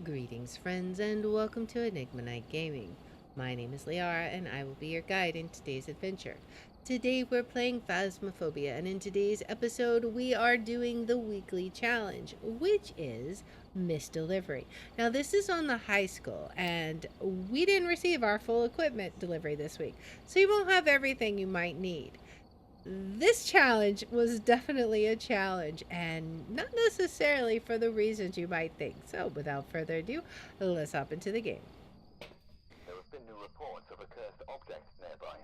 Greetings, friends, and welcome to Enigma Night Gaming. My name is Liara, and I will be your guide in today's adventure. Today, we're playing Phasmophobia, and in today's episode, we are doing the weekly challenge, which is Miss Delivery. Now, this is on the high school, and we didn't receive our full equipment delivery this week, so you won't have everything you might need. This challenge was definitely a challenge, and not necessarily for the reasons you might think. So, without further ado, let's hop into the game. There have been new reports of a cursed object nearby.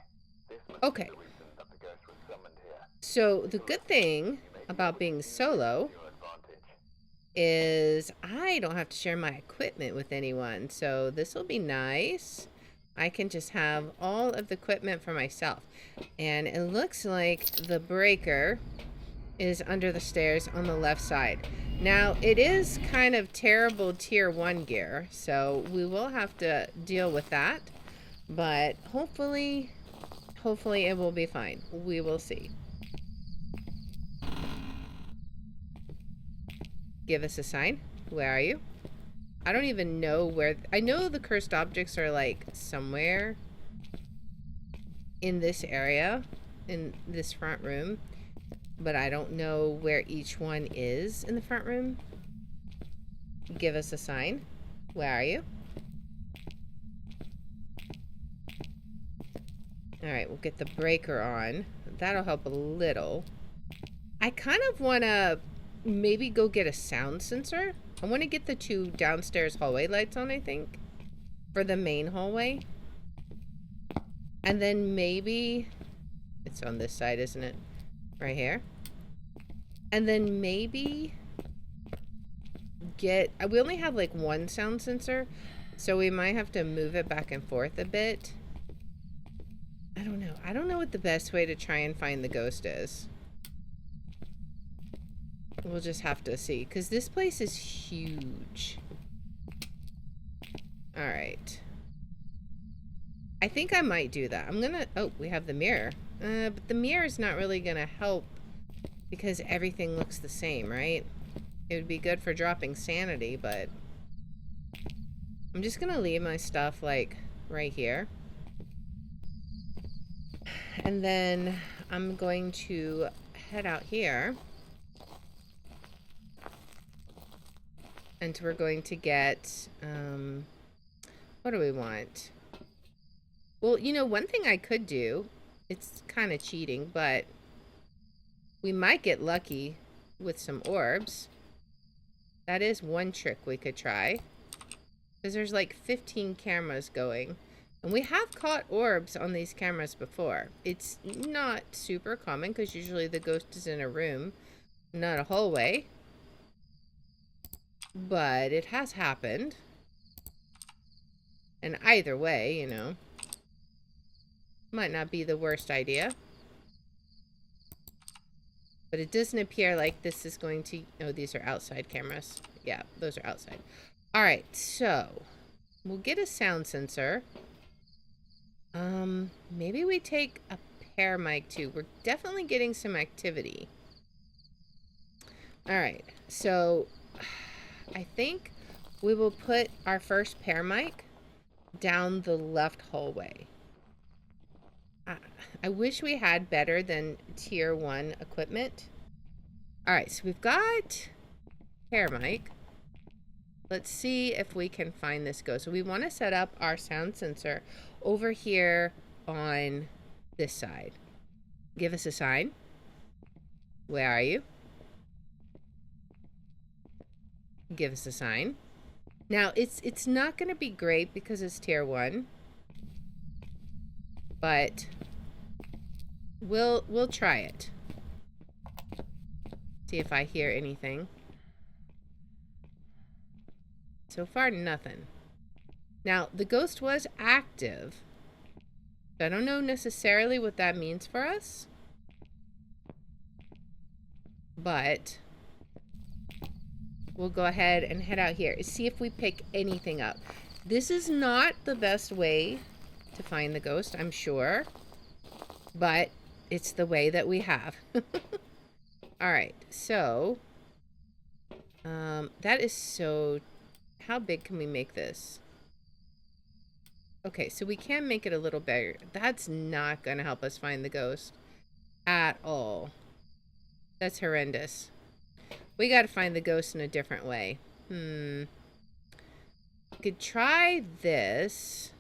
This must Okay, be the reason that the ghost was summoned here. so the good thing about being solo To your advantage. is I don't have to share my equipment with anyone, so this will be nice. I can just have all of the equipment for myself. And it looks like the breaker is under the stairs on the left side. Now, it is kind of terrible tier 1 gear, so we will have to deal with that. But hopefully it will be fine. We will see. Give us a sign. Where are you? I don't even know where. I know the cursed objects are like somewhere in this area, in this front room, but I don't know where each one is in the front room. Give us a sign. Where are you? Alright, we'll get the breaker on. That'll help a little. I kind of want to maybe go get a sound sensor. I want to get the 2 downstairs hallway lights on, I think, for the main hallway. And then maybe... It's on this side, isn't it? Right here. And then maybe get... We only have like 1 sound sensor, so we might have to move it back and forth a bit. I don't know. I don't know what the best way to try and find the ghost is. We'll just have to see, because this place is huge. Alright. I think I might do that. I'm gonna... Oh, we have the mirror. But the mirror is not really gonna help because everything looks the same, right? It would be good for dropping sanity, but... I'm just gonna leave my stuff, like, right here. And then I'm going to head out here. And we're going to get, what do we want? Well, you know, one thing I could do, it's kind of cheating, but we might get lucky with some orbs. That is one trick we could try. Because there's like 15 cameras going. And we have caught orbs on these cameras before. It's not super common because usually the ghost is in a room, not a hallway. But it has happened. And either way, you know, might not be the worst idea. But it doesn't appear like this is going to... Oh, these are outside cameras. Yeah, those are outside. Alright, so we'll get a sound sensor. Maybe we take a pair mic too. We're definitely getting some activity. Alright, so I think we will put our first pair mic down the left hallway. I wish we had better than tier 1 equipment. Alright, so we've got pair mic. Let's see if we can find this ghost. So we want to set up our sound sensor over here on this side. Give us a sign. Where are you? Give us a sign. Now, it's not going to be great because it's tier 1. But we'll try it. See if I hear anything. So far, nothing. Now, the ghost was active. So I don't know necessarily what that means for us. But we'll go ahead and head out here and see if we pick anything up. This is not the best way to find the ghost, I'm sure. But it's the way that we have. Alright, so... that is so How big can we make this? Okay, so we can make it a little bigger. That's not going to help us find the ghost at all. That's horrendous. We got to find the ghost in a different way. We could try this.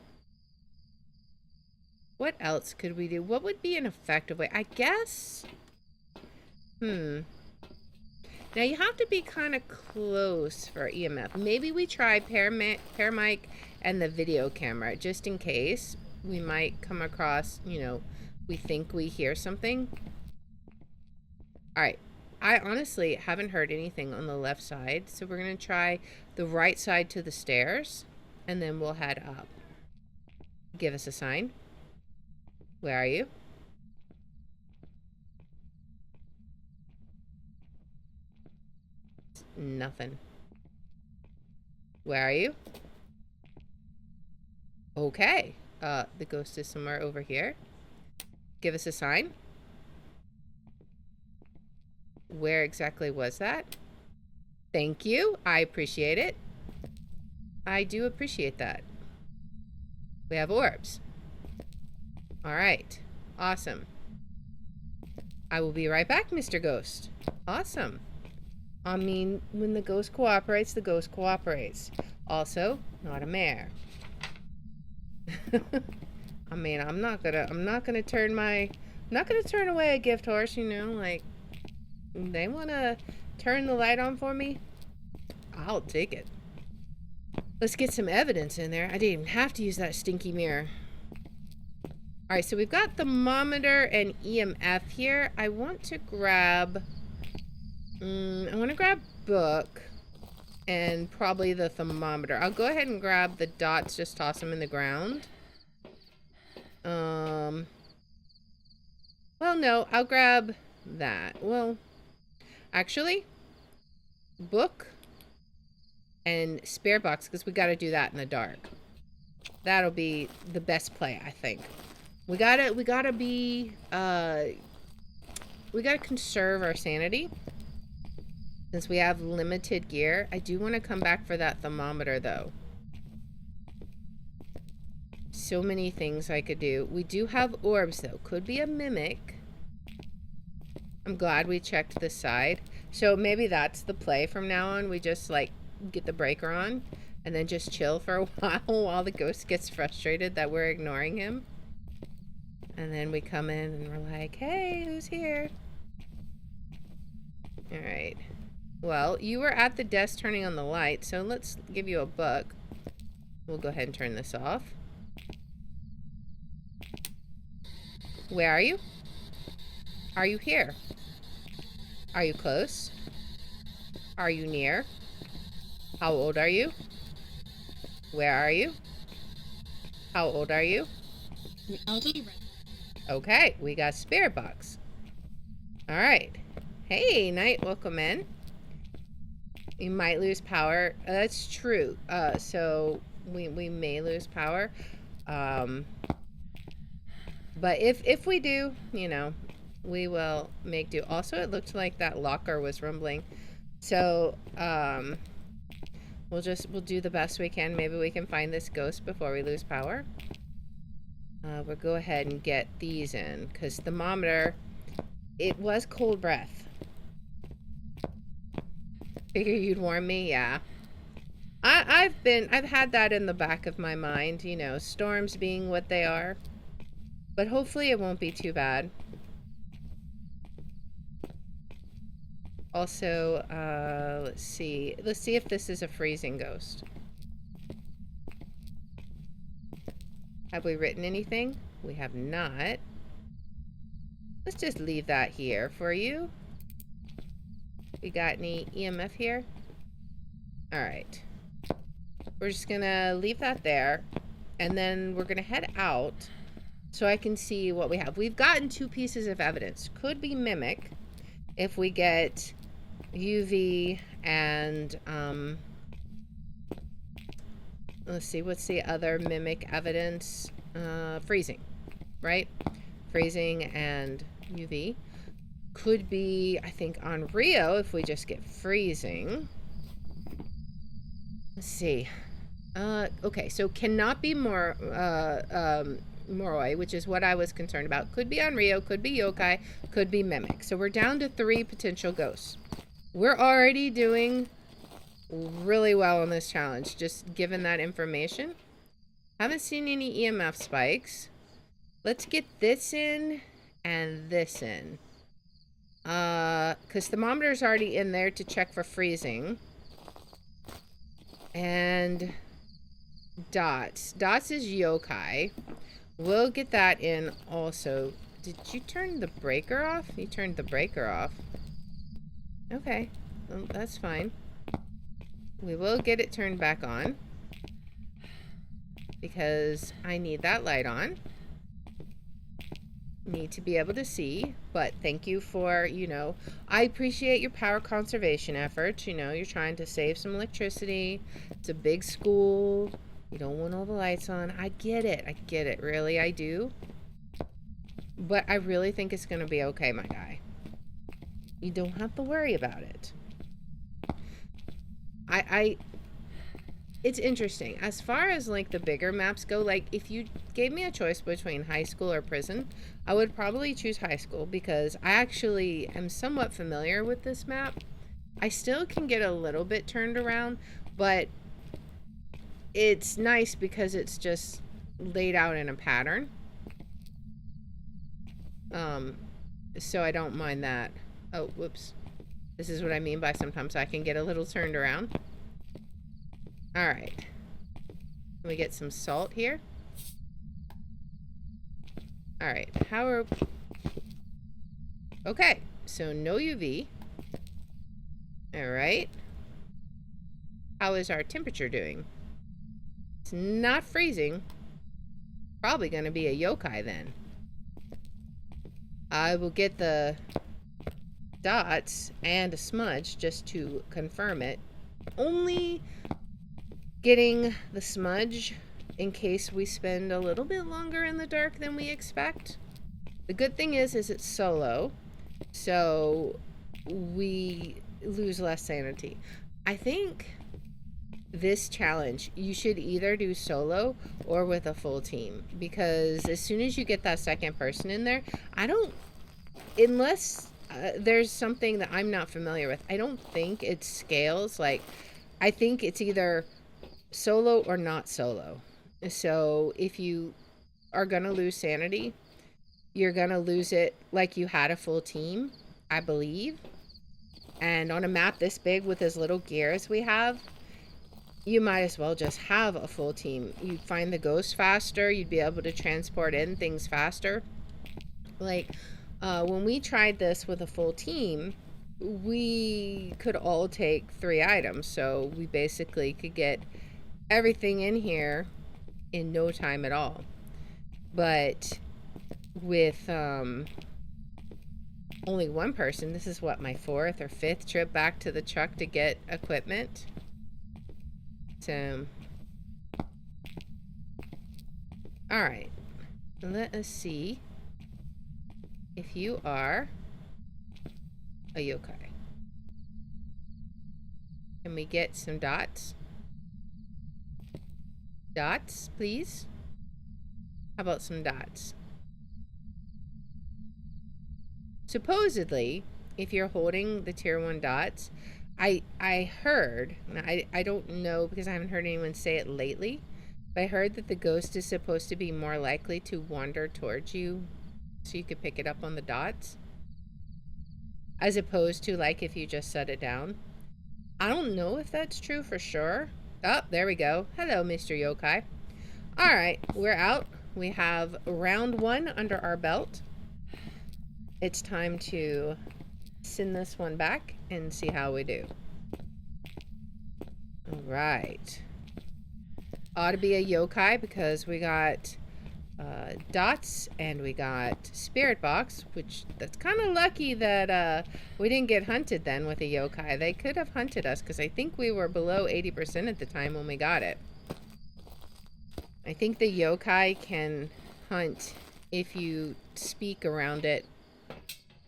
What else could we do? What would be an effective way? I guess. Now you have to be kind of close for EMF. Maybe we try paramic and the video camera, just in case we might come across, you know, we think we hear something. All right. I honestly haven't heard anything on the left side, so we're going to try the right side to the stairs, and then we'll head up. Give us a sign. Where are you? Nothing. Where are you? Okay. The ghost is somewhere over here. Give us a sign. Where exactly was that? Thank you. I appreciate it. I do appreciate that. We have orbs. All right. Awesome. I will be right back, Mr. Ghost. Awesome. I mean, when the ghost cooperates, the ghost cooperates. Also, not a mare. I mean, I'm not gonna turn away a gift horse, you know, like, they wanna turn the light on for me, I'll take it. Let's get some evidence in there. I didn't even have to use that stinky mirror. Alright, so we've got thermometer and EMF here. I want to grab book and probably the thermometer. I'll go ahead and grab the dots, just toss them in the ground. Well, no, I'll grab that. Well, actually, book and spare box, because we got to do that in the dark. That'll be the best play, I think. We gotta conserve our sanity. Since we have limited gear, I do want to come back for that thermometer, though. So many things I could do. We do have orbs, though. Could be a mimic. I'm glad we checked this side. So maybe that's the play from now on. We just, like, get the breaker on and then just chill for a while the ghost gets frustrated that we're ignoring him. And then we come in and we're like, hey, who's here? All right. Well, you were at the desk turning on the light, so let's give you a book. We'll go ahead and turn this off. Where are you? Are you here? Are you close? Are you near? How old are you? Where are you? How old are you? Okay, we got spirit box. All right. Hey, Knight, welcome in. You might lose power. That's true. So we may lose power. But if we do, you know, we will make do. Also, it looked like that locker was rumbling. So, we'll do the best we can. Maybe we can find this ghost before we lose power. We'll go ahead and get these in, because thermometer, it was cold breath. Figure you'd warn me? Yeah. I've had that in the back of my mind, you know, storms being what they are. But hopefully it won't be too bad. Also, let's see if this is a freezing ghost. Have we written anything? We have not. Let's just leave that here for you. We got any EMF here? All right. We're just gonna leave that there, and then we're gonna head out so I can see what we have. We've gotten 2 pieces of evidence. Could be mimic if we get UV and let's see, what's the other mimic evidence? Freezing, right? Freezing and UV. Could be, I think, on Rio if we just get freezing. Let's see. Okay, so cannot be more Moroi, which is what I was concerned about. Could be Onryo, could be Yokai, could be Mimic. So we're down to 3 potential ghosts. We're already doing really well on this challenge, just given that information. Haven't seen any EMF spikes. Let's get this in and this in. Because thermometer's already in there to check for freezing. And dots. Dots is yokai. We'll get that in also. Did you turn the breaker off? You turned the breaker off. Okay, well, that's fine. We will get it turned back on because I need that light on. Need to be able to see, but thank you for, I appreciate your power conservation efforts. You're trying to save some electricity. It's a big school. You don't want all the lights on. I get it. Really, I do. But I really think it's going to be okay, my guy. You don't have to worry about it. It's interesting. As far as like the bigger maps go, like if you gave me a choice between high school or prison, I would probably choose high school because I actually am somewhat familiar with this map. I still can get a little bit turned around, but it's nice because it's just laid out in a pattern. So I don't mind that. Oh, whoops. This is what I mean by sometimes I can get a little turned around. All right. Can we get some salt here? All right. Okay. So no UV. All right. How is our temperature doing? It's not freezing. Probably going to be a yokai then. I will get the dots and a smudge just to confirm it. Only getting the smudge in case we spend a little bit longer in the dark than we expect. The good thing is it's solo, so we lose less sanity. I think this challenge, you should either do solo or with a full team, because as soon as you get that second person in there, unless there's something that I'm not familiar with, I don't think it scales. Like, I think it's either solo or not solo. So if you are gonna lose sanity, you're gonna lose it like you had a full team, I believe. And on a map this big with as little gear as we have, you might as well just have a full team. You'd find the ghost faster, you'd be able to transport in things faster. Like, when we tried this with a full team, we could all take 3 items. So we basically could get everything in here in no time at all. But with only one person, this is what, my 4th or 5th trip back to the truck to get equipment. So, all right, let us see if you are a yokai. Can we get some dots? Dots, please. How about some dots? Supposedly, if you're holding the tier 1 dots, I heard, I don't know because I haven't heard anyone say it lately, but I heard that the ghost is supposed to be more likely to wander towards you so you could pick it up on the dots, as opposed to like if you just set it down. I don't know if that's true for sure. Oh, there we go. Hello, Mr. Yokai. All right, we're out. We have round 1 under our belt. It's time to send this one back and see how we do. All right. Ought to be a yokai because we got dots and we got spirit box, which that's kind of lucky that we didn't get hunted then with a yokai. They could have hunted us because I think we were below 80% at the time when we got it. I think the yokai can hunt if you speak around it.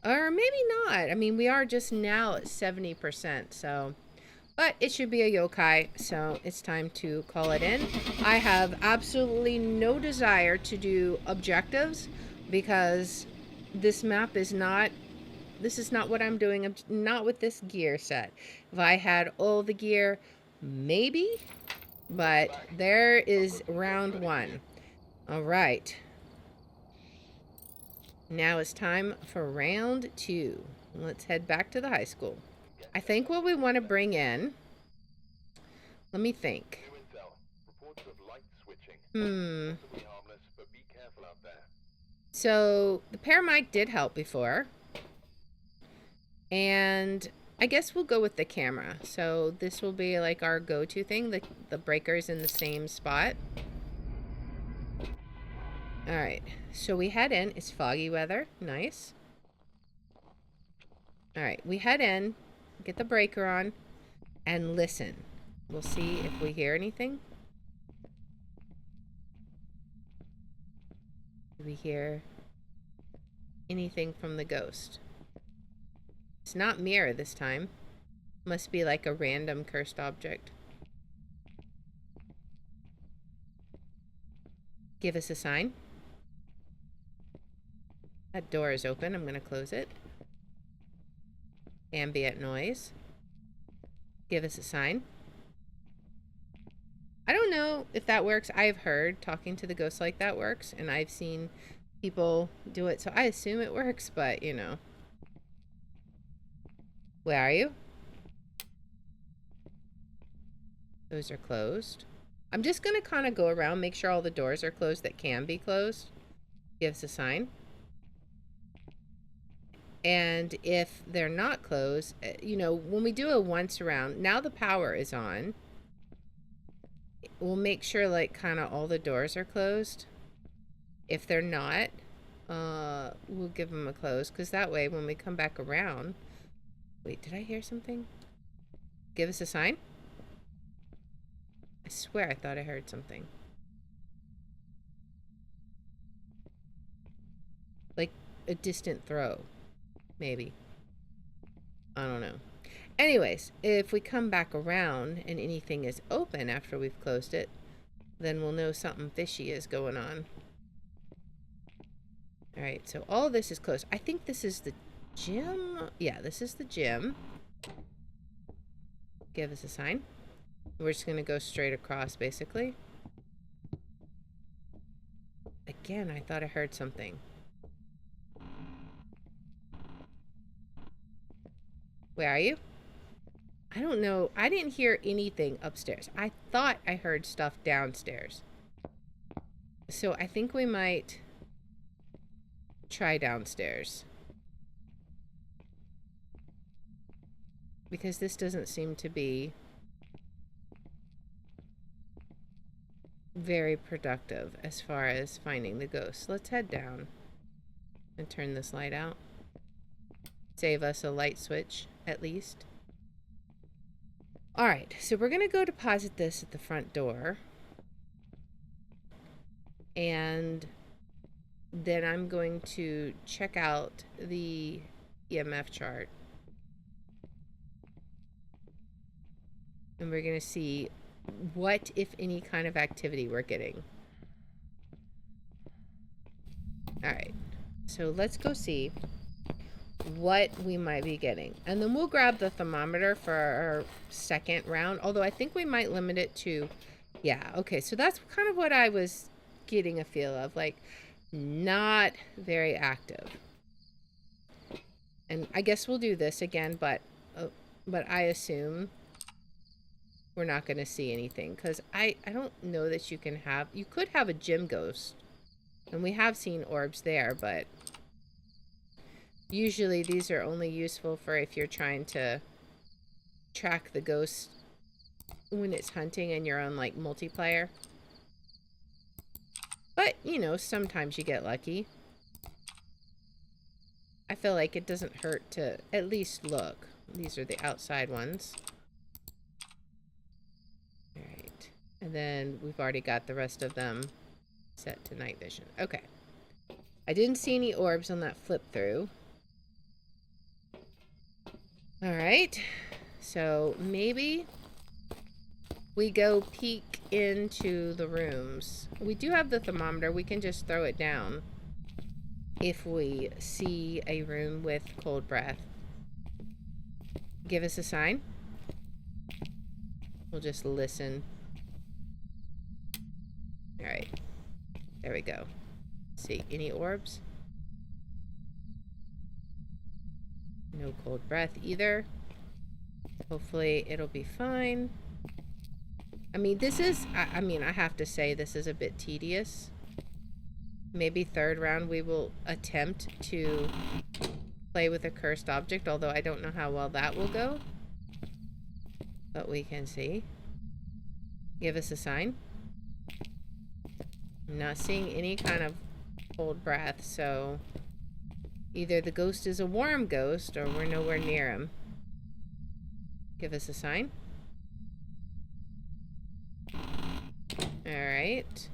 Or maybe not. I mean, we are just now at 70%, so But it should be a yokai, so it's time to call it in. I have absolutely no desire to do objectives because this map is not, this is not what I'm doing, not with this gear set. If I had all the gear, maybe, but there is round one. All right. Now it's time for round two. Let's head back to the high school. I think what we want to bring in, let me think. So the paramedic did help before. And I guess we'll go with the camera. So this will be like our go-to thing. The breaker's in the same spot. All right. So we head in. It's foggy weather. Nice. All right. We head in, get the breaker on, and listen. We'll see if we hear anything. Do we hear anything from the ghost? It's not mirror this time. Must be like a random cursed object. Give us a sign. That door is open. I'm going to close it. Ambient noise. Give us a sign. I don't know if that works. I've heard talking to the ghost like that works, and I've seen people do it, so I assume it works, but you know. Where are you? Those are closed. I'm just going to kind of go around, make sure all the doors are closed that can be closed. Give us a sign. And if they're not closed, you know, when we do a once around, now the power is on. We'll make sure like kind of all the doors are closed. If they're not, we'll give them a close, because that way when we come back around. Wait, did I hear something? Give us a sign. I swear I thought I heard something. Like a distant throw. Maybe. I don't know. Anyways, if we come back around and anything is open after we've closed it, then we'll know something fishy is going on. Alright, so all this is closed. I think this is the gym. Yeah, this is the gym. Give us a sign. We're just going to go straight across, basically. Again, I thought I heard something. Where are you? I don't know. I didn't hear anything upstairs. I thought I heard stuff downstairs. So I think we might try downstairs. Because this doesn't seem to be very productive as far as finding the ghost. Let's head down and turn this light out. Save us a light switch, at least. Alright, so we're going to go deposit this at the front door. And then I'm going to check out the EMF chart. And we're going to see what, if any, kind of activity we're getting. Alright, so let's go see what we might be getting. And then we'll grab the thermometer for our second round. Although I think we might limit it to... Yeah, okay, so that's kind of what I was getting a feel of. Like, not very active. And I guess we'll do this again, but I assume we're not going to see anything. Because I don't know that you can have... You could have a gym ghost. And we have seen orbs there, but... Usually these are only useful for if you're trying to track the ghost when it's hunting and you're on like multiplayer. But, you know, sometimes you get lucky. I feel like it doesn't hurt to at least look. These are the outside ones. Alright. And then we've already got the rest of them set to night vision. Okay. I didn't see any orbs on that flip through. Alright, So maybe we go peek into the rooms. We do have the thermometer. We can just throw it down if we see a room with cold breath. Give us a sign. We'll just listen. All right. There we go. Let's see, any orbs? No cold breath either. Hopefully it'll be fine. I mean, this is, I mean, I have to say this is a bit tedious. Maybe third round we will attempt to play with a cursed object, although I don't know how well that will go. But we can see. Give us a sign. I'm not seeing any kind of cold breath, so either the ghost is a warm ghost or we're nowhere near him. Give us a sign. Alright.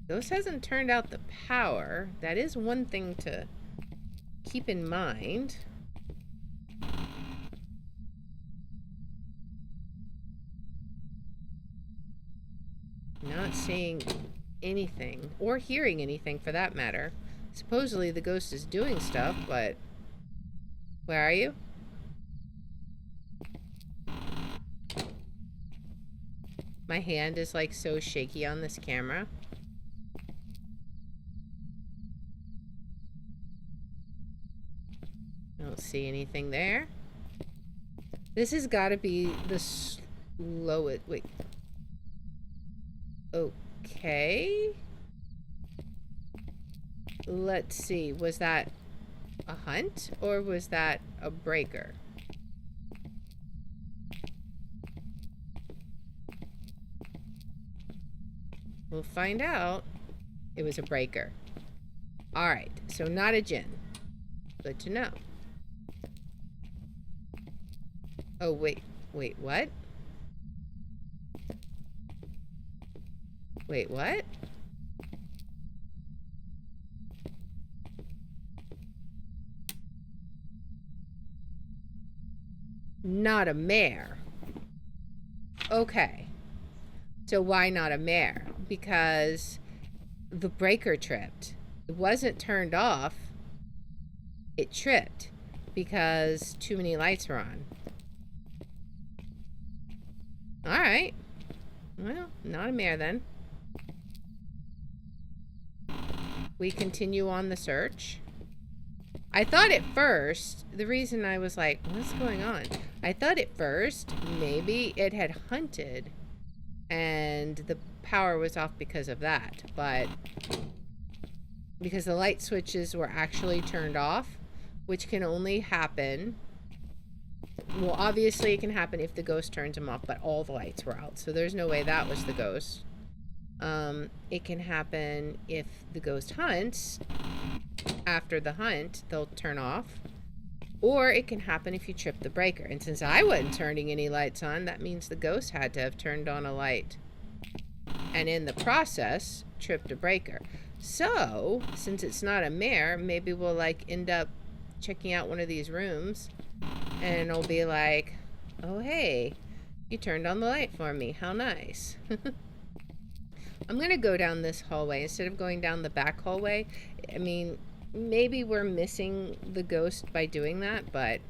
Ghost hasn't turned out the power. That is one thing to keep in mind. Not seeing anything, or hearing anything for that matter. Supposedly the ghost is doing stuff, but where are you? My hand is like so shaky on this camera. I don't see anything there. This has got to be the slowest. Wait. Okay. Let's see. Was that a hunt or was that a breaker? We'll find out. It was a breaker. Alright, so not a djinn. Good to know. Oh, wait, what? Wait, what? Not a mare. Okay. So why not a mare? Because the breaker tripped. It wasn't turned off. It tripped because too many lights were on. Alright. Well, not a mare then. We continue on the search. I thought at first, the reason I was like, what's going on? I thought at first maybe it had hunted and the power was off because of that, but because the light switches were actually turned off, which can only happen, well, obviously it can happen if the ghost turns them off, but all the lights were out, so there's no way that was the ghost. It can happen if the ghost hunts. After the hunt, they'll turn off. Or it can happen if you trip the breaker. And since I wasn't turning any lights on, that means the ghost had to have turned on a light. And in the process, tripped a breaker. So, since it's not a mare, maybe we'll like end up checking out one of these rooms. And it'll be like, oh hey, you turned on the light for me. How nice. I'm gonna go down this hallway instead of going down the back hallway. I mean, maybe we're missing the ghost by doing that, but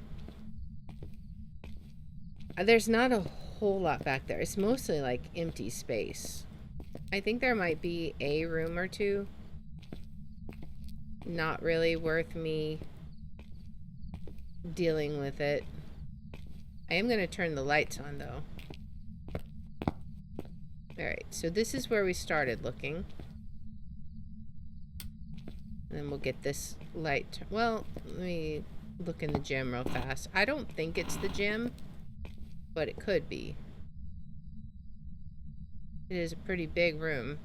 there's not a whole lot back there. It's mostly like empty space. I think there might be a room or two. Not really worth me dealing with it. I am gonna turn the lights on though. Alright, so this is where we started looking. And then we'll get this light. Well, let me look in the gym real fast. I don't think it's the gym, but it could be. It is a pretty big room.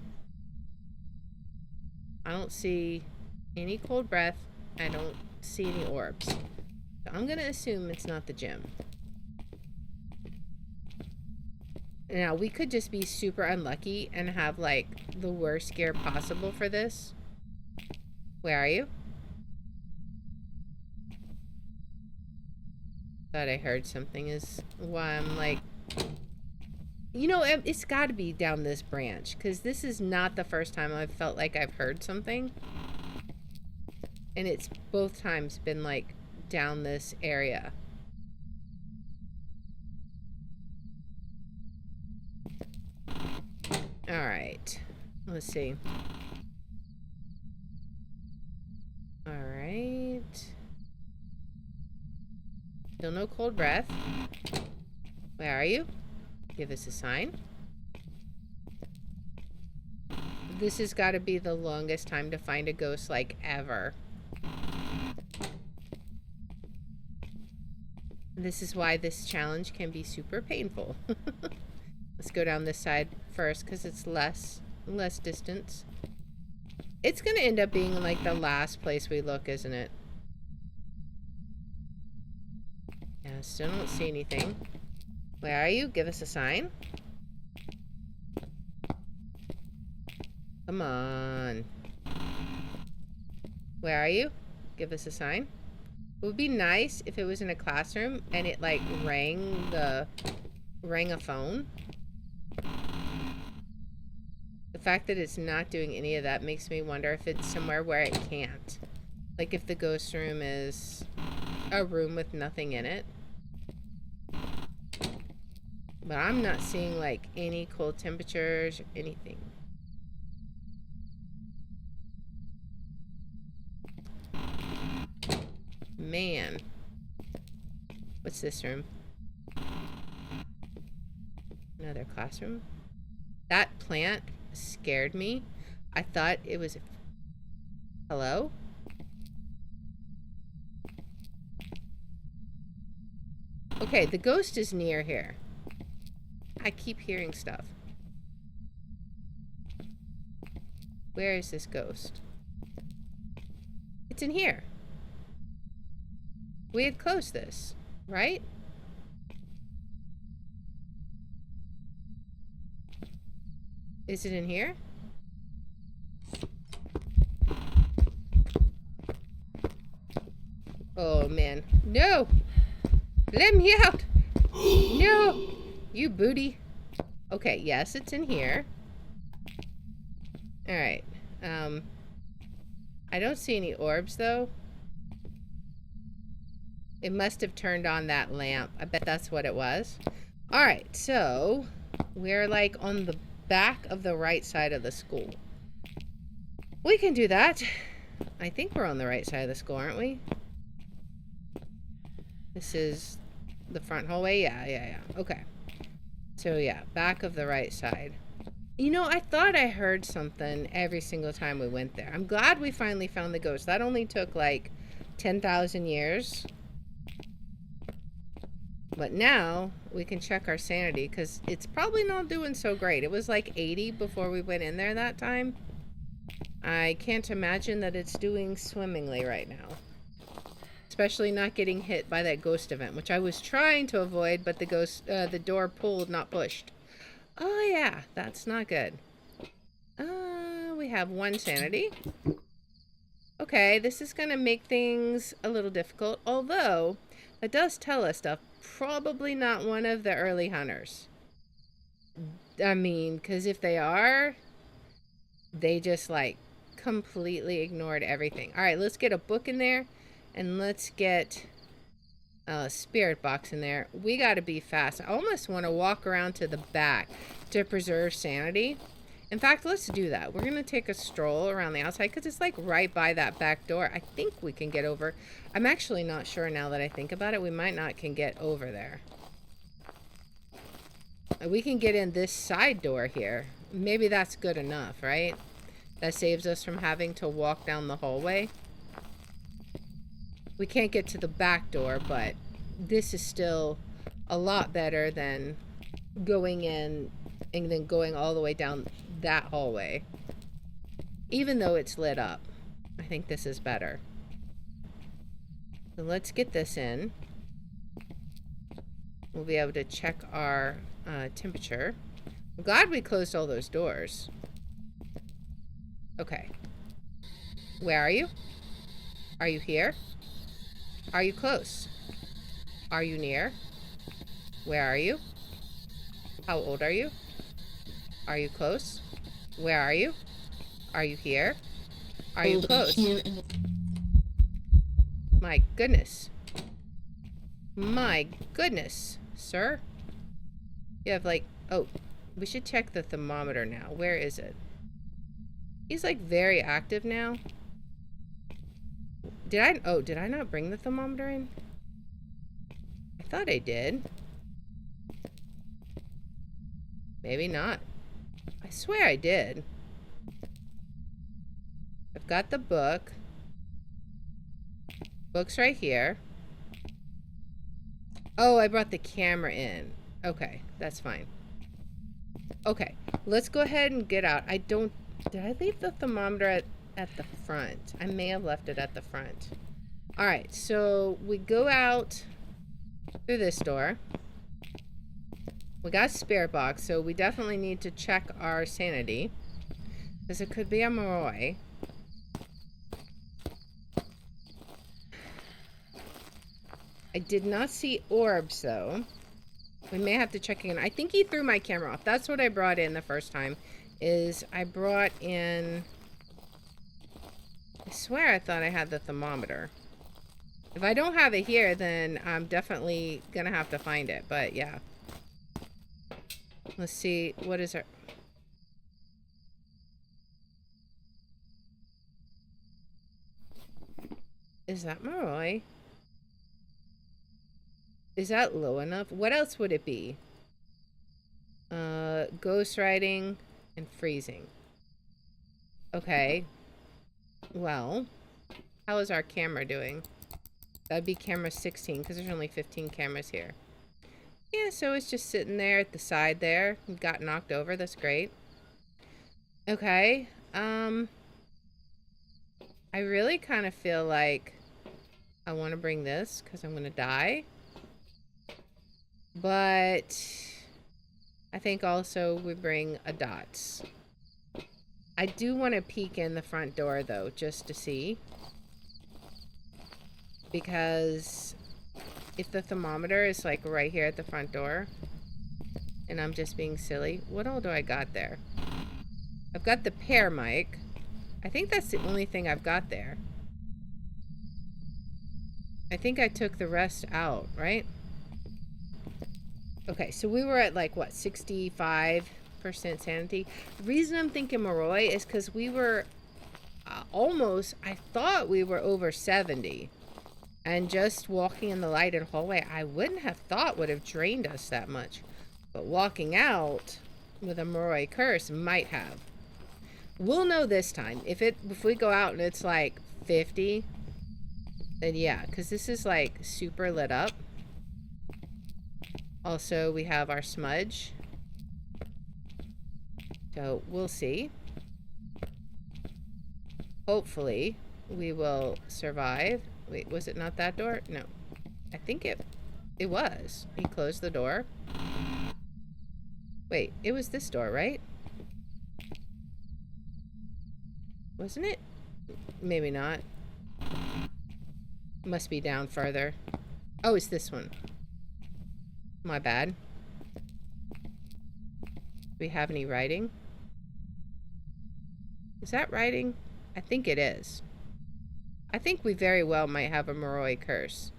I don't see any cold breath. I don't see any orbs. So I'm gonna assume it's not the gym. Now, we could just be super unlucky and have, like, the worst scare possible for this. Where are you? Thought I heard something is why I'm like, you know, it's got to be down this branch, because this is not the first time I've felt like I've heard something. And it's both times been like down this area. All right. Let's see. All right. Still no cold breath. Where are you? Give us a sign. This has got to be the longest time to find a ghost, like, ever. This is why this challenge can be super painful. Let's go down this side first, because it's less distance. It's going to end up being, like, the last place we look, isn't it? Yeah, still don't see anything. Where are you? Give us a sign. Come on. Where are you? Give us a sign. It would be nice if it was in a classroom and it like rang a phone. The fact that it's not doing any of that makes me wonder if it's somewhere where it can't. Like if the ghost room is a room with nothing in it. But I'm not seeing like any cold temperatures or anything. Man. What's this room? Another classroom? That plant scared me. I thought it was... Hello? Okay, the ghost is near here. I keep hearing stuff. Where is this ghost? It's in here. We had closed this, right? Is it in here? Oh, man. No! Let me out! No! You booty. Okay, yes, it's in here. Alright. I don't see any orbs, though. It must have turned on that lamp. I bet that's what it was. Alright, so we're like on the back of the right side of the school. We can do that. I think we're on the right side of the school, aren't we? This is the front hallway? Yeah. Okay. So yeah, back of the right side. You know, I thought I heard something every single time we went there. I'm glad we finally found the ghost. That only took like 10,000 years. But now we can check our sanity because it's probably not doing so great. It was like 80 before we went in there that time. I can't imagine that it's doing swimmingly right now. Especially not getting hit by that ghost event, which I was trying to avoid, but the door pulled, not pushed. Oh yeah, that's not good. We have 1 sanity. Okay, this is gonna make things a little difficult, although it does tell us stuff. Probably not one of the early hunters. I mean, because if they are, they just like completely ignored everything. All right, let's get a book in there and let's get a spirit box in there. We got to be fast. I almost want to walk around to the back to preserve sanity. In fact, let's do that. We're going to take a stroll around the outside because it's like right by that back door. I think we can get over. I'm actually not sure now that I think about it. We might not can get over there. We can get in this side door here. Maybe that's good enough, right? That saves us from having to walk down the hallway. We can't get to the back door, but this is still a lot better than going in and then going all the way down that hallway. Even though it's lit up, I think this is better. So let's get this in. We'll be able to check our temperature. I'm glad we closed all those doors. Okay. Where are you? Are you here? Are you close? Are you near? Where are you? How old are you? Are you close? Where are you? Are you here? Are you close? My goodness. My goodness, sir. You have like, oh, we should check the thermometer now. Where is it? He's like very active now. Did I not bring the thermometer in? I thought I did. Maybe not. I swear I did. I've got the book. Book's right here. Oh, I brought the camera in. Okay, that's fine. Okay, let's go ahead and get out. Did I leave the thermometer at the front? I may have left it at the front. Alright, so we go out through this door. We got a spirit box, so we definitely need to check our sanity. Because it could be a Moroi. I did not see orbs, though. We may have to check again. I think he threw my camera off. That's what I brought in the first time. I brought in... I swear I thought I had the thermometer. If I don't have it here, then I'm definitely gonna have to find it. But, yeah. Let's see. What is our... Is that Moroi? Is that low enough? What else would it be? Ghost riding and freezing. Okay. Well, how is our camera doing? That'd be camera 16 because there's only 15 cameras here. Yeah, so it's just sitting there at the side there. It got knocked over. That's great. Okay. I really kind of feel like I want to bring this because I'm going to die. But I think also we bring a dots. I do want to peek in the front door though, just to see. Because if the thermometer is like right here at the front door and I'm just being silly, what all do I got there? I've got the pear mic. I think that's the only thing I've got there. I think I took the rest out, right? Okay, so we were at like, what, 65% sanity? The reason I'm thinking Moroi is because we were I thought we were over 70. And just walking in the lighted hallway, I wouldn't have thought would have drained us that much. But walking out with a Moroi curse might have. We'll know this time. If we go out and it's like 50, then yeah, because this is like super lit up. Also, we have our smudge. So, we'll see. Hopefully, we will survive. Wait, was it not that door? No. I think it was. He closed the door. Wait, it was this door, right? Wasn't it? Maybe not. Must be down further. Oh, it's this one. My bad. Do we have any writing? Is that writing? I think it is. I think we very well might have a Moroi curse.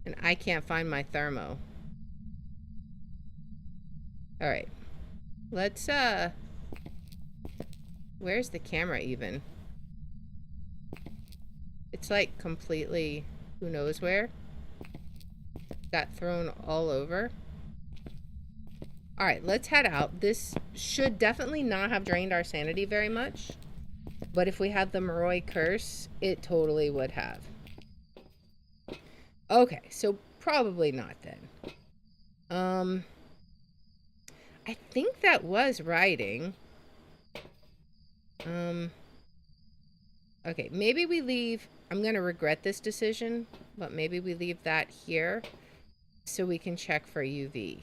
And I can't find my thermo. Alright. Let's, where's the camera even? It's like completely who knows where. Got thrown all over. Alright, let's head out. This should definitely not have drained our sanity very much. But if we had the Moroi curse, it totally would have. Okay, so probably not then. I think that was writing. Okay, maybe we leave... I'm going to regret this decision, but maybe we leave that here so we can check for UV.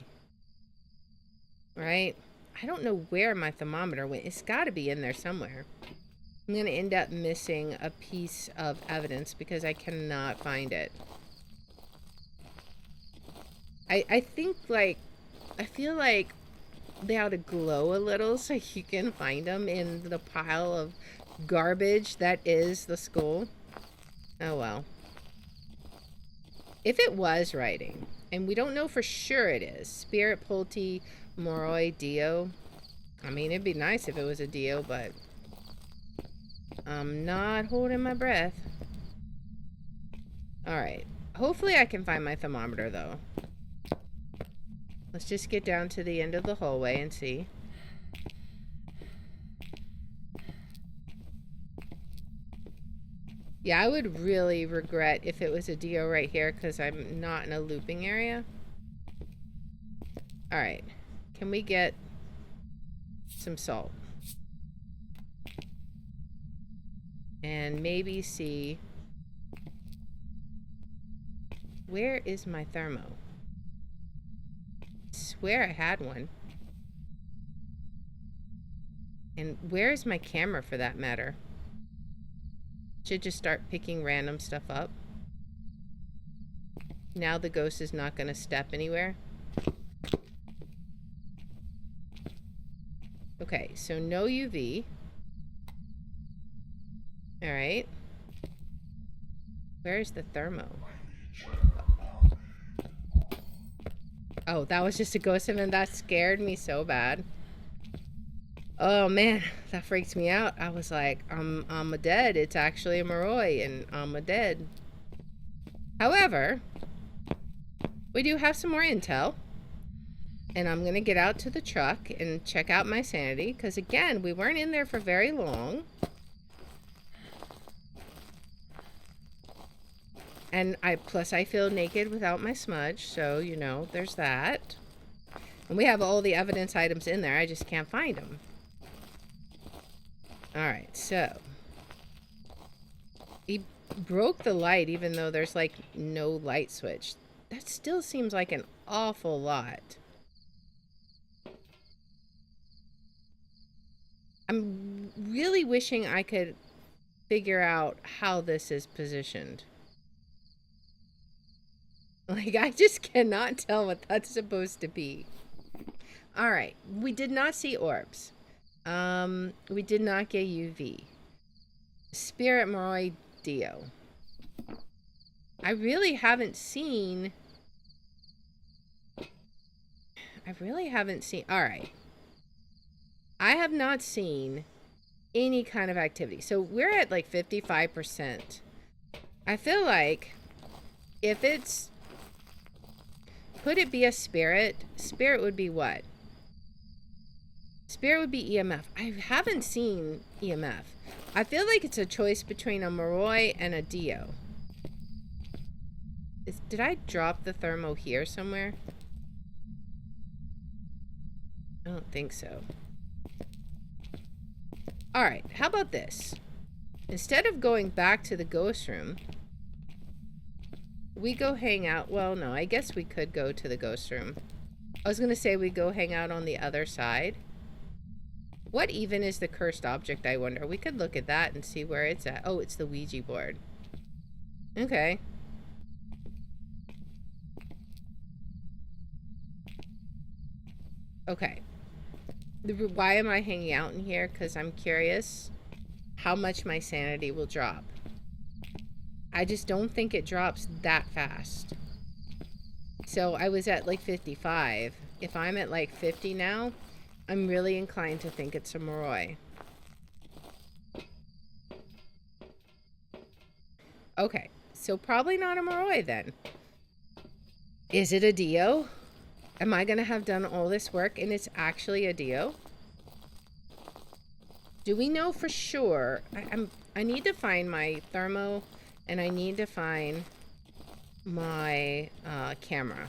Right? I don't know where my thermometer went. It's got to be in there somewhere. I'm going to end up missing a piece of evidence because I cannot find it. I think, like, I feel like they ought to glow a little so you can find them in the pile of garbage that is the school. Oh, well. If it was writing, and we don't know for sure it is, Spirit, Pulte, Moroi, Dio. I mean, it'd be nice if it was a Dio, but I'm not holding my breath. Alright. Hopefully I can find my thermometer, though. Let's just get down to the end of the hallway and see. Yeah, I would really regret if it was a Dio right here because I'm not in a looping area. Alright. Can we get some salt? And maybe see... Where is my thermo? I swear I had one. And where is my camera for that matter? Should just start picking random stuff up. Now the ghost is not going to step anywhere. Okay, so no UV. Alright. Where's the thermo? Oh, that was just a ghost event. That scared me so bad. Oh man, that freaked me out. I was like, I'm a dead. It's actually a Moroi, and I'm a dead. However, we do have some more intel. And I'm going to get out to the truck and check out my sanity. Because again, we weren't in there for very long. And plus I feel naked without my smudge. So, you know, there's that. And we have all the evidence items in there. I just can't find them. Alright, so. He broke the light even though there's like no light switch. That still seems like an awful lot. I'm really wishing I could figure out how this is positioned. Like, I just cannot tell what that's supposed to be. Alright, we did not see orbs. We did not get UV. Spirit, Moroi, Dio. I really haven't seen... Alright. I have not seen any kind of activity. So we're at like 55%. I feel like if it's... Could it be a spirit? Spirit would be what? Spirit would be EMF. I haven't seen EMF. I feel like it's a choice between a Moroi and a Dio. Did I drop the thermo here somewhere? I don't think so. Alright, how about this? Instead of going back to the ghost room, we go hang out. Well, no, I guess we could go to the ghost room. I was going to say we go hang out on the other side. What even is the cursed object, I wonder? We could look at that and see where it's at. Oh, it's the Ouija board. Okay. Okay. Why am I hanging out in here? Because I'm curious how much my sanity will drop. I just don't think it drops that fast. So I was at like 55. If I'm at like 50 now, I'm really inclined to think it's a Moroi. Okay, so probably not a Moroi then. Is it a Dio? Am I going to have done all this work and it's actually a Dio? Do we know for sure? I need to find my thermo and I need to find my camera.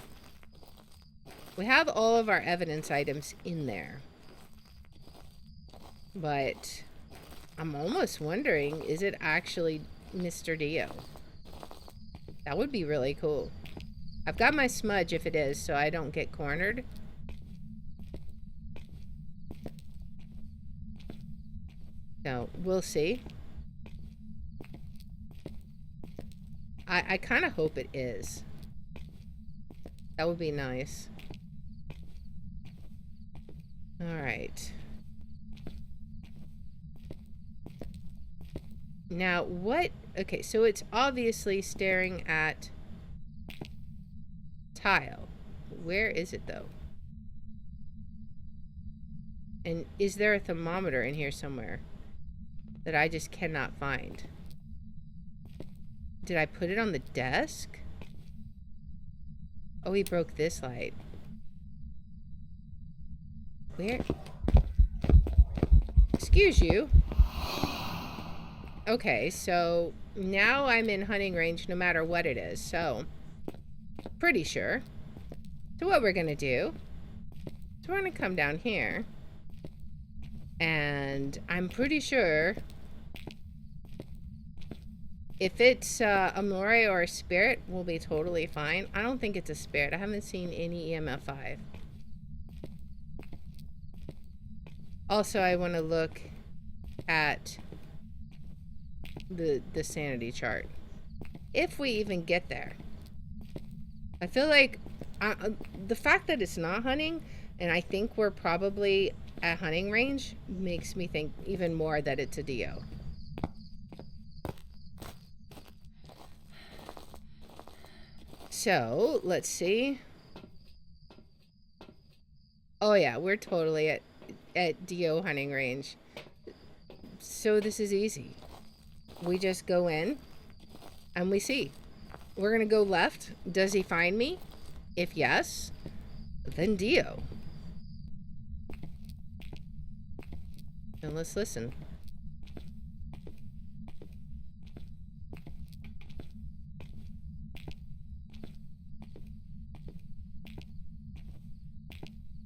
We have all of our evidence items in there. But I'm almost wondering, is it actually Mr. Dio? That would be really cool. I've got my smudge if it is, so I don't get cornered. So, we'll see. I kind of hope it is. That would be nice. Alright. Now, what... Okay, so it's obviously staring at tile. Where is it, though? And is there a thermometer in here somewhere that I just cannot find? Did I put it on the desk? Oh, he broke this light. Where? Excuse you. Okay, so now I'm in hunting range no matter what it is, so pretty sure. So what we're gonna do is we're gonna come down here, and I'm pretty sure if it's a moray or a spirit, we'll be totally fine. I don't think it's a spirit. I haven't seen any EMF 5. Also, I want to look at the sanity chart. If we even get there. I feel like the fact that it's not hunting, and I think we're probably at hunting range, makes me think even more that it's a Dio. So, let's see. Oh yeah, we're totally at Dio hunting range. So this is easy. We just go in and we see. We're gonna go left. Does he find me? If yes, then Dio. And let's listen.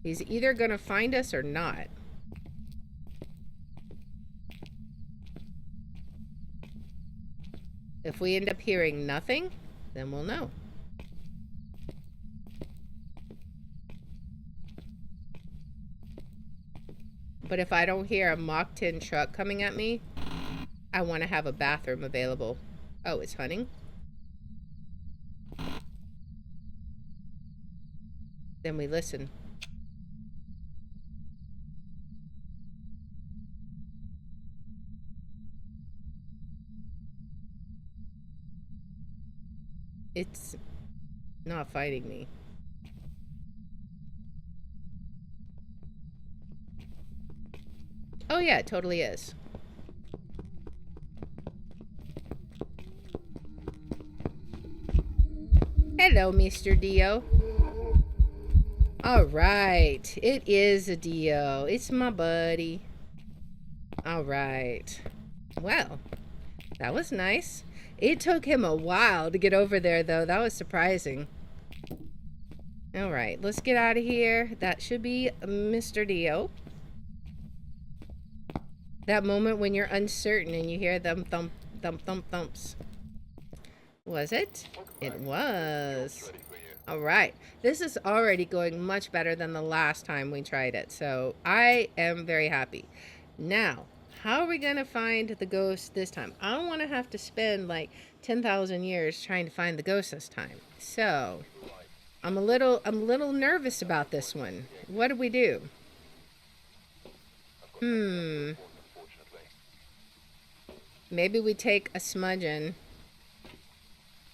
He's either gonna find us or not. If we end up hearing nothing, then we'll know. But if I don't hear a Mach 10 truck coming at me, I want to have a bathroom available. Oh, it's hunting? Then we listen. It's not fighting me. Oh yeah, it totally is. Hello, Mr. Dio. Alright, it is a Dio. It's my buddy. Alright. Well, that was nice. It took him a while to get over there, though. That was surprising. Alright, let's get out of here. That should be Mr. Dio. That moment when you're uncertain and you hear them thump, thump, thump, thumps. Was it? It was. Alright. This is already going much better than the last time we tried it. So, I am very happy. Now, how are we going to find the ghost this time? I don't want to have to spend like 10,000 years trying to find the ghost this time. So, I'm a little nervous about this one. What do we do? Maybe we take a smudgeon.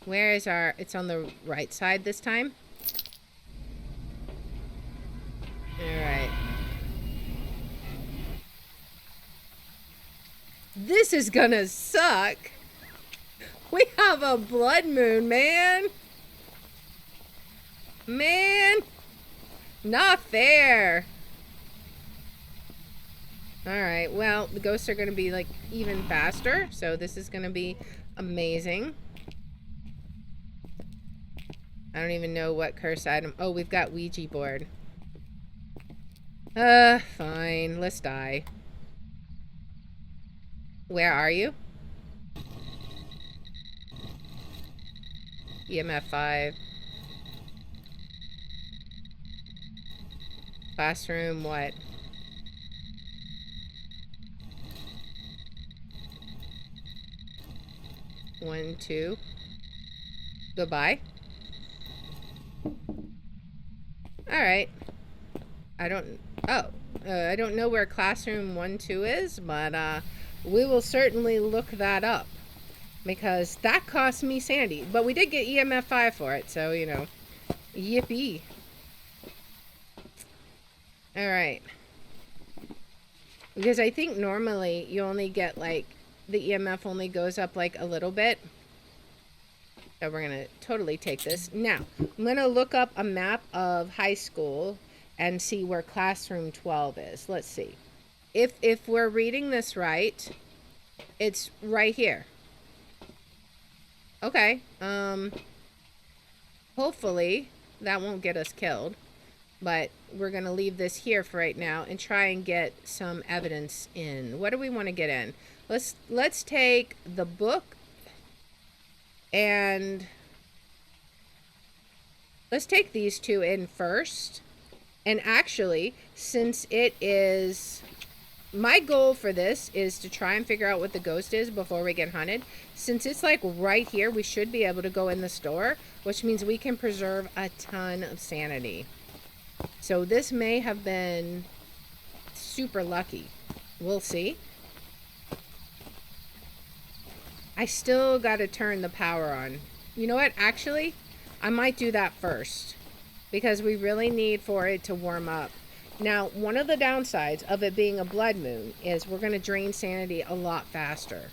Where is our... It's on the right side this time? Alright. This is gonna suck. We have a blood moon, man. Man. Not fair. Alright, well, the ghosts are gonna be, like, even faster. So this is gonna be amazing. I don't even know what curse item... Oh, we've got Ouija board. Fine. Let's die. Where are you? EMF 5. Classroom, what? One, two. Goodbye. All right. I don't. Oh, I don't know where classroom 1-2 is, but we will certainly look that up because that cost me sanity. But we did get EMF 5 for it, so you know, yippee. All right. Because I think normally you only get like the EMF only goes up like a little bit. So we're gonna totally take this. Now, I'm gonna look up a map of high school and see where classroom 12 is. Let's see. If we're reading this right, it's right here. Okay. Hopefully that won't get us killed. But we're gonna leave this here for right now and try and get some evidence in. What do we want to get in? Let's take the book and let's take these two in first. And actually, since it is my goal for this is to try and figure out what the ghost is before we get hunted. Since it's like right here, we should be able to go in the store, which means we can preserve a ton of sanity. So this may have been super lucky. We'll see. I still got to turn the power on. You know what? Actually, I might do that first because we really need for it to warm up. Now, one of the downsides of it being a blood moon is we're going to drain sanity a lot faster.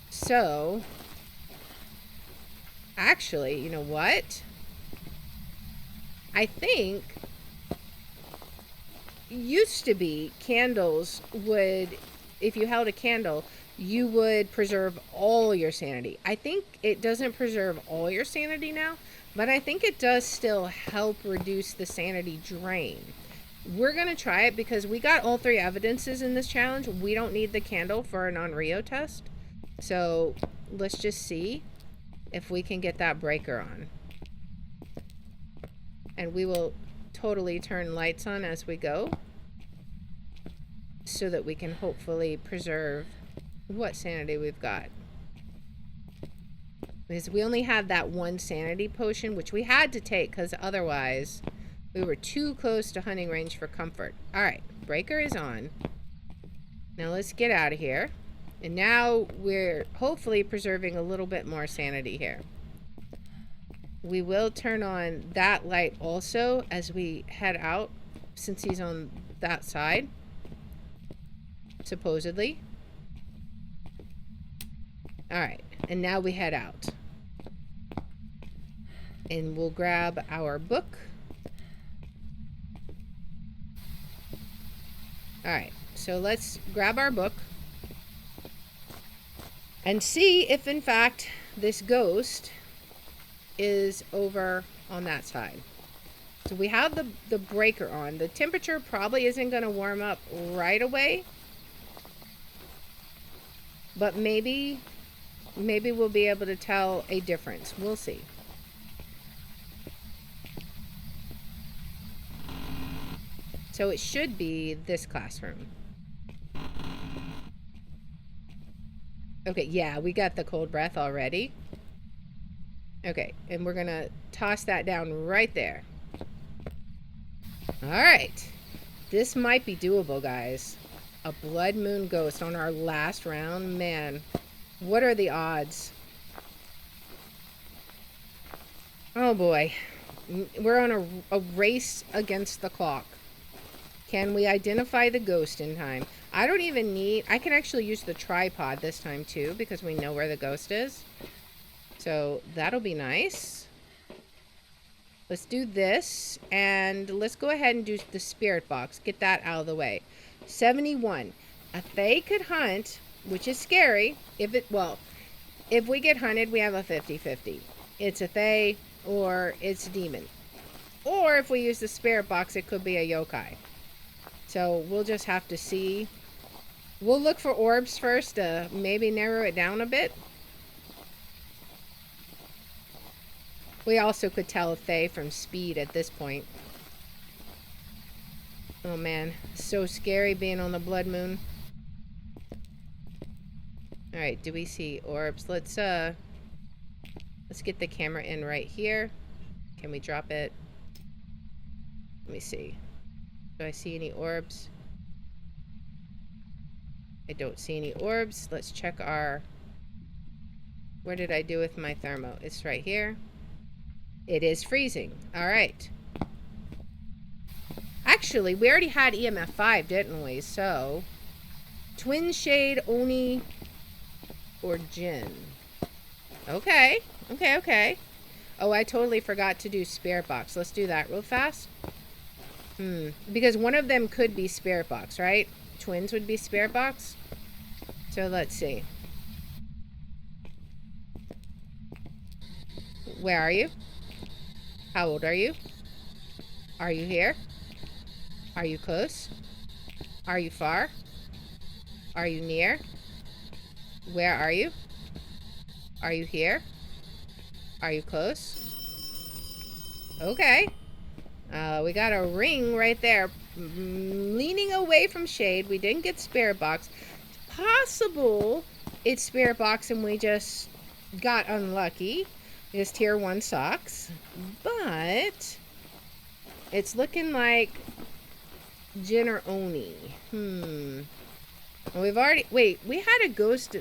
So, actually, you know what? I think used to be candles would, if you held a candle, you would preserve all your sanity. I think it doesn't preserve all your sanity now, but I think it does still help reduce the sanity drain. We're going to try it because we got all 3 evidences in this challenge. We don't need the candle for an on-Rio test. So let's just see if we can get that breaker on. And we will totally turn lights on as we go so that we can hopefully preserve what sanity we've got. Because we only had that one sanity potion, which we had to take because otherwise we were too close to hunting range for comfort. All right, breaker is on. Now let's get out of here. And now we're hopefully preserving a little bit more sanity here. We will turn on that light also as we head out, since he's on that side, supposedly. All right, and now we head out. And we'll grab our book. All right, so let's grab our book and see if in fact this ghost is over on that side. So we have the breaker on. The temperature probably isn't going to warm up right away, but maybe we'll be able to tell a difference. We'll see. So it should be this classroom. Okay, yeah, we got the cold breath already. Okay, and we're gonna toss that down right there. All right, this might be doable, guys. A blood moon ghost on our last round. Man, what are the odds? Oh boy, we're on a race against the clock. Can we identify the ghost in time? I don't even need, I can actually use the tripod this time too because we know where the ghost is. So that'll be nice. Let's do this and let's go ahead and do the spirit box. Get that out of the way. 71. A Fae could hunt, which is scary. If we get hunted, we have a 50-50. It's a Fae or it's a demon. Or if we use the spirit box, it could be a yokai. So we'll just have to see. We'll look for orbs first to maybe narrow it down a bit. We also could tell a Fae from speed at this point. Oh man, so scary being on the blood moon. Alright, do we see orbs? Let's get the camera in right here. Can we drop it? Let me see. Do I see any orbs? I don't see any orbs. Let's check our... Where did I do with my thermo? It's right here. It is freezing. All right. Actually, we already had EMF 5, didn't we? So, Twin Shade, Oni, or Jin. Okay. Okay, okay. Oh, I totally forgot to do Spirit Box. Let's do that real fast. Because one of them could be Spirit Box, right? Twins would be Spirit Box. So let's see. Where are you? How old are you? Are you here? Are you close? Are you far? Are you near? Where are you? Are you here? Are you close? Okay. We got a ring right there. Leaning away from shade. We didn't get Spirit Box. It's possible it's Spirit Box and we just got unlucky. Because tier 1 sucks. But it's looking like Jin or Oni. We've already... Wait, we had a ghost...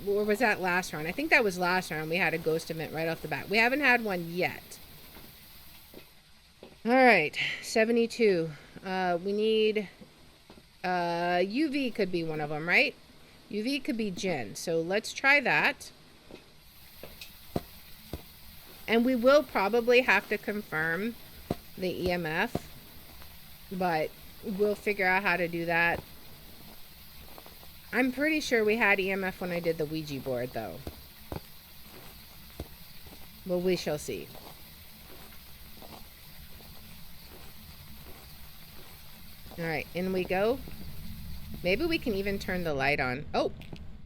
Or was that last round? I think that was last round. We had a ghost event right off the bat. We haven't had one yet. Alright, 72. We need... UV could be one of them, right? UV could be Jin. So let's try that. And we will probably have to confirm the EMF. But we'll figure out how to do that. I'm pretty sure we had EMF when I did the Ouija board, though. But we shall see. Alright, in we go. Maybe we can even turn the light on. Oh,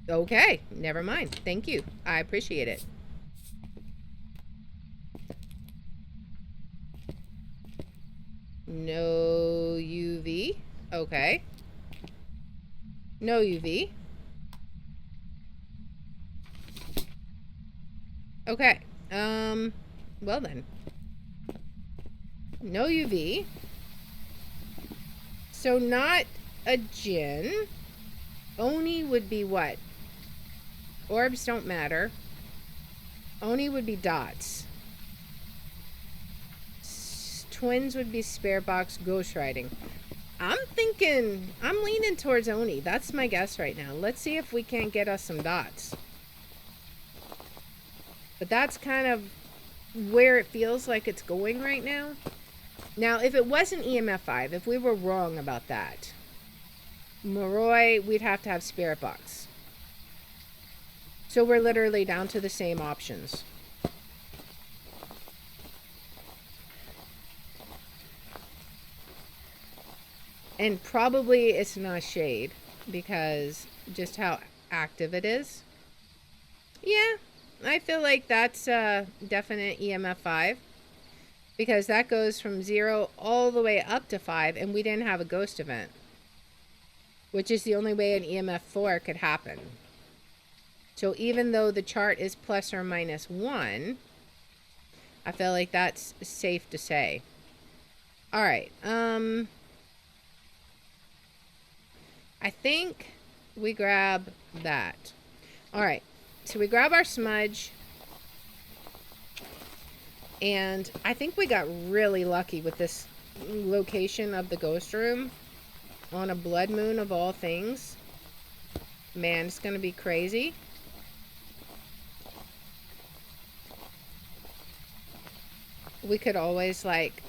okay. Never mind. Thank you. I appreciate it. No UV. Okay. No UV. Okay. Well then. No UV. So not a Jin. Oni would be what? Orbs don't matter. Oni would be dots. Twins would be Spirit Box, Ghost Riding. I'm leaning towards Oni. That's my guess right now. Let's see if we can't get us some dots. But that's kind of where it feels like it's going right now. Now, if it wasn't EMF 5, if we were wrong about that, Moroi, we'd have to have Spirit Box. So we're literally down to the same options. And probably it's not shade because just how active it is. Yeah, I feel like that's a definite EMF 5 because that goes from 0 all the way up to 5 and we didn't have a ghost event, which is the only way an EMF 4 could happen. So even though the chart is plus or minus 1, I feel like that's safe to say. All right. I think we grab that. All right. So we grab our smudge. And I think we got really lucky with this location of the ghost room on a blood moon of all things. Man, it's going to be crazy. We could always, like,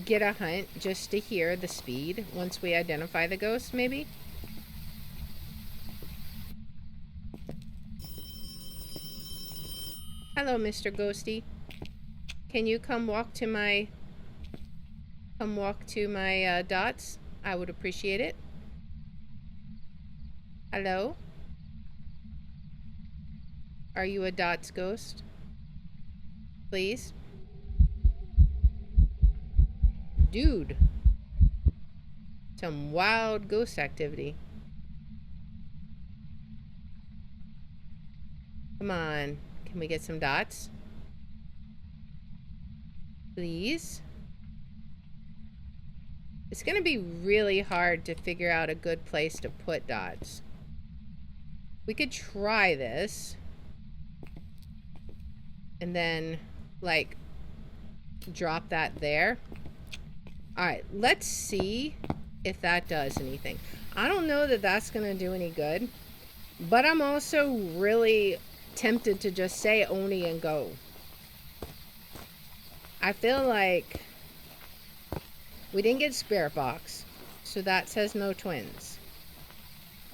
get a hunt just to hear the speed once we identify the ghost, maybe. Hello, Mr. Ghosty. Can you come walk to my dots? I would appreciate it. Hello? Are you a dots ghost? Please? Dude. Some wild ghost activity. Come on. Can we get some dots? Please? It's going to be really hard to figure out a good place to put dots. We could try this. And then, like, drop that there. Alright, let's see if that does anything. I don't know that that's going to do any good. But I'm also really tempted to just say Oni and go. I feel like we didn't get Spirit Box, so that says no twins.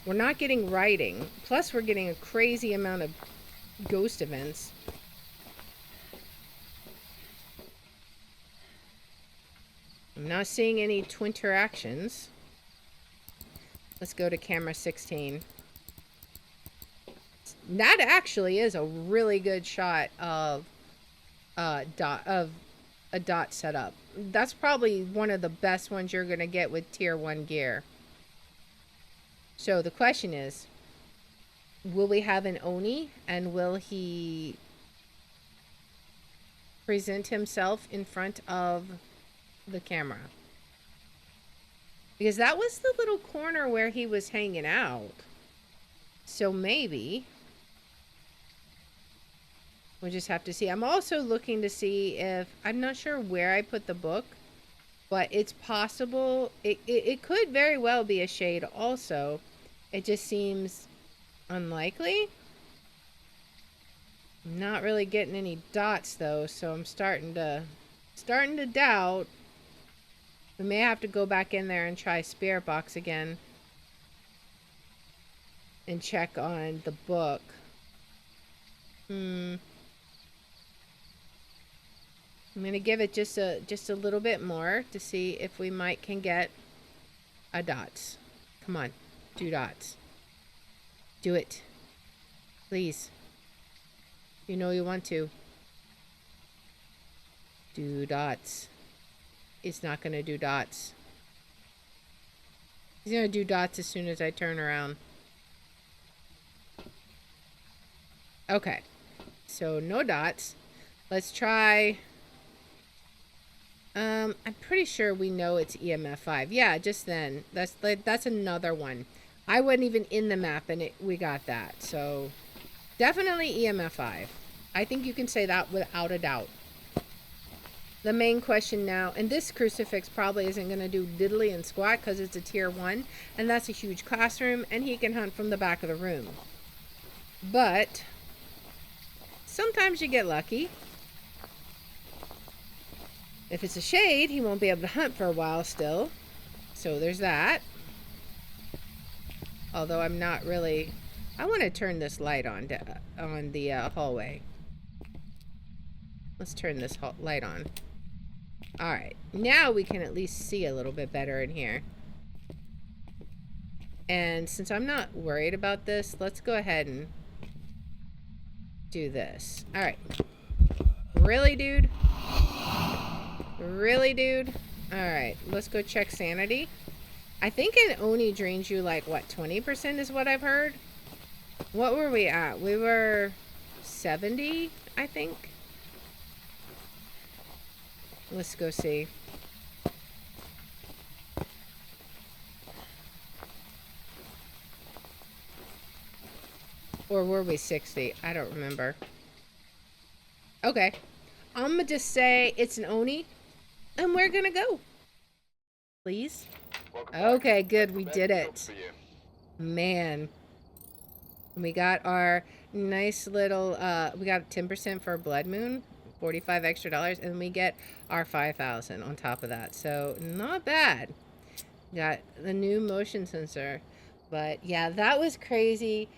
We're not getting writing, plus we're getting a crazy amount of ghost events. I'm not seeing any twin interactions. Let's go to camera 16. That actually is a really good shot of a dot setup. That's probably one of the best ones you're going to get with tier 1 gear. So the question is, will we have an Oni, and will he present himself in front of the camera? Because that was the little corner where he was hanging out. So maybe we'll just have to see. I'm also looking to see if, I'm not sure where I put the book, but it's possible. It could very well be a shade also. It just seems unlikely. I'm not really getting any dots though, so I'm starting to doubt. We may have to go back in there and try Spirit Box again and check on the book. I'm gonna give it just a little bit more to see if we can get a dots. Come on, 2 dots. Do it, please. You know you want to. Do dots. It's not gonna do dots. He's gonna do dots as soon as I turn around. Okay, so no dots. Let's try. I'm pretty sure we know it's EMF 5. Yeah, just then. That's another one. I wasn't even in the map and we got that. So definitely EMF 5. I think you can say that without a doubt. The main question now, and this crucifix probably isn't going to do diddly and squat because it's a tier 1, and that's a huge classroom, and he can hunt from the back of the room. But sometimes you get lucky. If it's a shade, he won't be able to hunt for a while still. So there's that. Although I'm not really... I want to turn this light on the hallway. Let's turn this light on. Alright. Now we can at least see a little bit better in here. And since I'm not worried about this, let's go ahead and do this. Alright. Really, dude? Really, dude? Alright, let's go check sanity. I think it only drains you like, what, 20% is what I've heard? What were we at? We were 70, I think. Let's go see. Or were we 60? I don't remember. Okay. I'm gonna just say it's an Oni. And we're gonna go. Please? Okay, good. We did it. Man. We got our nice little, we got 10% for Blood Moon. $45 extra, and we get our 5,000 on top of that. So, not bad. Got the new motion sensor. But, yeah, that was crazy.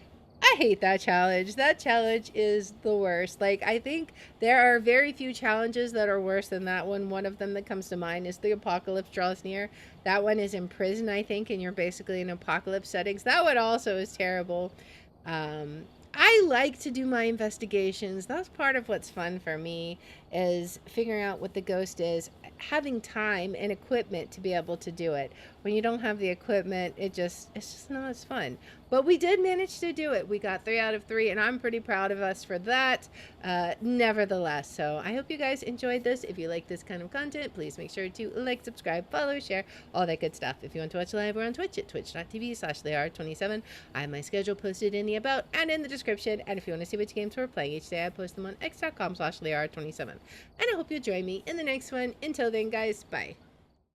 I hate that challenge. That challenge is the worst. Like, I think there are very few challenges that are worse than that one. One of them that comes to mind is the apocalypse draws near. That one is in prison, I think, and you're basically in apocalypse settings. That one also is terrible. I like to do my investigations. That's part of what's fun for me. is figuring out what the ghost is, having time and equipment to be able to do it. When you don't have the equipment, it's just not as fun. But we did manage to do it. We got 3 out of 3, and I'm pretty proud of us for that. Nevertheless, so I hope you guys enjoyed this. If you like this kind of content, please make sure to like, subscribe, follow, share, all that good stuff. If you want to watch live, we're on Twitch at twitch.tv/Lear27. I have my schedule posted in the about and in the description. And if you want to see which games we're playing each day, I post them on x.com/Lear27. And I hope you'll join me in the next one. Until then, guys, bye.